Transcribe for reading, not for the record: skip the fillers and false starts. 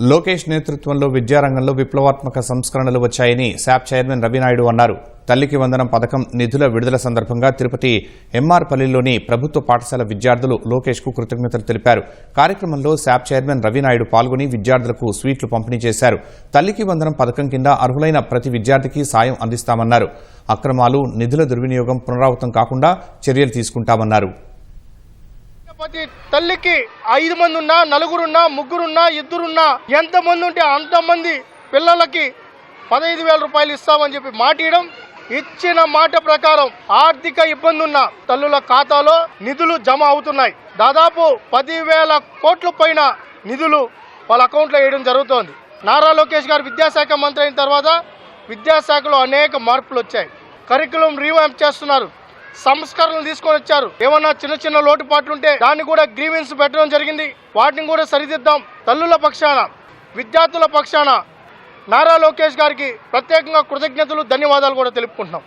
లోకేష్ నేతృత్వంలో విద్యారంగంలో విప్లవాత్మక సంస్కరణలు వచ్చాయని శాప్ చైర్మన్ రవినాయుడు అన్నారు. తల్లికి వందనం పథకం నిధుల విడుదల సందర్భంగా తిరుపతి ఎంఆర్పల్లిలోని ప్రభుత్వ పాఠశాల విద్యార్థులు లోకేష్ కు కృతజ్ఞతలు తెలిపారు. కార్యక్రమంలో శాప్ చైర్మన్ రవినాయుడు పాల్గొని విద్యార్థులకు స్వీట్లు పంపిణీ చేశారు. తల్లికి వందనం పథకం కింద అర్హులైన ప్రతి విద్యార్థికి సాయం అందిస్తామన్నారు. అక్రమాలు, నిధుల దుర్వినియోగం పునరావృతం కాకుండా చర్యలు తీసుకుంటామన్నారు. ప్రతి తల్లికి 5 మంది ఉన్నా, 4 ఉన్నా, 3 ఉన్నా, 2 ఉన్నా, ఎంతమంది ఉంటే అంతమంది పిల్లలకి 15,000 రూపాయలు ఇస్తామని చెప్పి మాటియడం, ఇచ్చిన మాట ప్రకారం ఆర్థిక ఇబ్బంది ఉన్న తల్లుల ఖాతాలో నిధులు జమ అవుతున్నాయి. దాదాపు 10,000 కోట్ల పైన నిధులు వాళ్ళ అకౌంట్లో వేయడం జరుగుతోంది. నారా లోకేష్ గారు విద్యాశాఖ మంత్రి అయిన తర్వాత విద్యాశాఖలో అనేక మార్పులు వచ్చాయి. కరికులం రీవాంప్ చేస్తున్నారు, సంస్కరణలు తీసుకొని వచ్చారు. ఏమన్నా చిన్న చిన్న లోటుపాట్లు ఉంటే దాన్ని కూడా గ్రీవెన్స్ పెట్టడం జరిగింది. వాటిని కూడా సరిదిద్దాం. తల్లుల పక్షాన, విద్యార్థుల పక్షాన నారా లోకేష్ గారికి ప్రత్యేకంగా కృతజ్ఞతలు, ధన్యవాదాలు కూడా తెలుపుకుంటున్నాం.